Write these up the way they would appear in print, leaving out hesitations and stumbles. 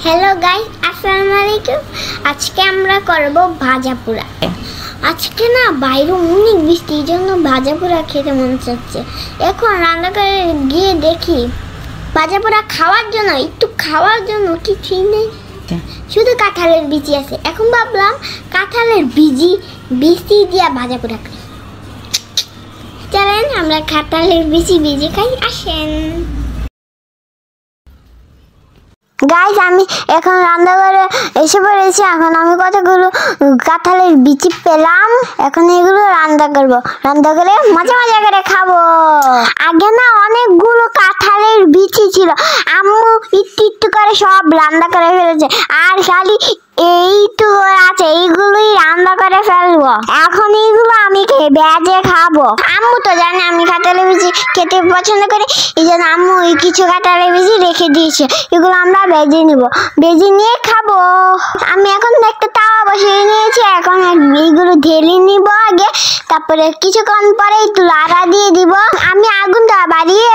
Hello guys, আসসালামু আলাইকুম। আজকে আমরা করব ভাজা পোড়া। আজকে না বাইরে অনেক বৃষ্টি, এই জন্য ভাজা পোড়া খেতে মন চাচ্ছে। এখন রান্নাঘরে গিয়ে দেখি ভাজা পোড়া খাওয়ার জন্য কিছুই নেই, শুধু কাঁঠালের বিচি আছে। এখন ভাবলাম কাঁঠালের বিচি দিয়া ভাজা পোড়া খাই। চলেন আমরা কাঁঠালের বিচি খাই, আসেন। গাইস, আমি এখন রান্নাঘরে এসে পড়েছি। এখন আমি কতগুলো কাঁঠালের বিচি পেলাম, এখন এগুলো রান্না করবো। রান্না করে মজা করে খাবো। আগে না অনেকগুলো কাঁঠালের বিচি ছিল, আম্মু একটু করে সব রান্না করে ফেলেছে, আর খালি এইটুকু আছে, এইগুলোই রান্না করে ফেলবো। এখন এইগুলো আমি ভেজে খাবো। আম্মু তো জানে আমি কাঁঠালের বিচি খেতে পছন্দ করি, এই জন্য আম্মু কিছু কাঁঠালের বিচি রেখে দিয়েছে। এগুলো আমরা ভেজে নিব, ভেজে নিয়ে খাবো। আমি এখন একটা তাওয়া বসিয়ে নিয়েছি, এখন এইগুলো ঢেলে নিব আগে, তারপরে কিছুক্ষণ পরে একটু লাড়া দিয়ে দিব। আমি আগুনটা বাড়িয়ে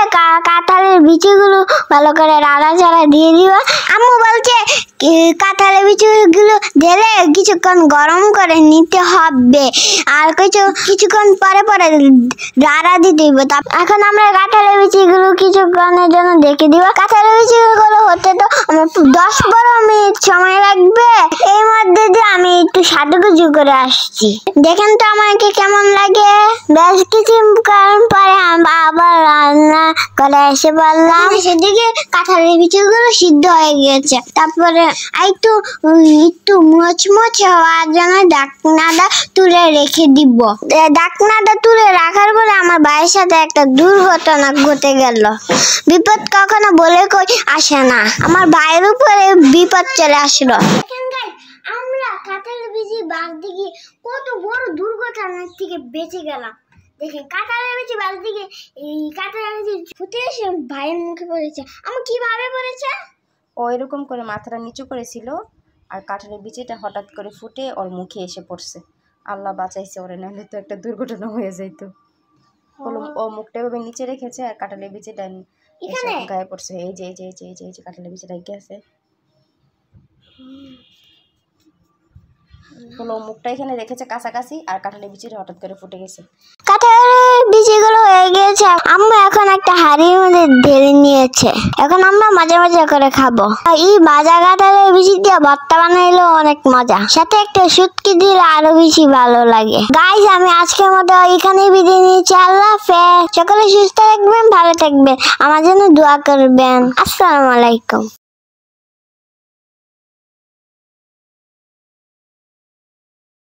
কাঁঠালের বিচিগুলো ভালো করে লাড়া দিয়ে দিব। আম্মু বলছে কাঁঠালের বিচিগুলো ঢেলে কিছুক্ষণ গরম করে নিতে হবে, আর কিছুক্ষণ পরে লাড়া দিয়ে দিব। এখন আমরা কাঁঠালের বিচিগুলো কিছুক্ষণের জন্য দেখে দিব। কাঁঠালের বিচিগুলো হতে তো আমার 10-12 মিনিট সময় লাগবে। এই মধ্যে দিয়ে আমি একটু সাজুগুজু করে আসছি। দেখেন তো আমাকে কেমন লাগে। বেশ কিছুক্ষণ পরে আবার রান্না করে এসে বললাম, সেদিকে কাঁঠালের বিচিগুলো সিদ্ধ হয়ে গিয়েছে। তারপরে একটু মুচমুচে হওয়ার জন্য ঢাকনাটা তুলে রেখে দিব। ঢাকনাটা তুলে রাখার পরে আমার ভাইয়ের সাথে একটা দুর্ঘটনা ঘটে গেল। বিপদ কখনো বলে কই আসে না, আমার ভাইয়ের উপরে বিপদ চলে আসলো। আমরা কাঁঠালের বিচি বাঁধতে গিয়ে কত বড় দুর্ঘটনার থেকে বেঁচে গেলাম। দেখেন কাঁঠালের বিচি বাঁধতে গিয়ে এই কাঁঠালের বিচি ফুটে এসে ভাইয়ের মুখে পড়েছে। আমার কিভাবে পড়েছে? ও এরকম করে মাথাটা নিচু করেছিল, আর কাঁঠালের বিচিটা হঠাৎ করে ফুটে ওর মুখে এসে পড়ছে। আল্লাহ বাঁচাইছে ওরে, নাহলে তো একটা দুর্ঘটনা হয়ে যেত। ও মুখটা এভাবে নিচে রেখেছে, আর কাঁঠালের বিচিটা এসে গায়ে পড়ছে। এই যে কাঁঠালের বিচিটা গেছে, মুখটা এখানে রেখেছে কাছাকাছি, আর কাঁঠালের বিচিটা হঠাৎ করে ফুটে গেছে। কাঁঠালের বিচিগুলো হয়ে গিয়েছে, আম্মু এখন একটা হাঁড়ির মধ্যে ঢেলে নিয়েছে। এখন আমরা মজা করে খাবো। এই ভাজা কাঁঠালের বিচি দিয়ে ভর্তা বানাইলে অনেক মজা, সাথে একটা শুটকি দিলে আরো বেশি ভালো লাগে। গাইস, আমি আজকের মতো এখানেই বিদায় নিয়েছি। আল্লাহ হাফেজ। সকলে সুস্থ থাকবেন, ভালো থাকবেন, আমার জন্য দোয়া করবেন। আসসালামু আলাইকুম।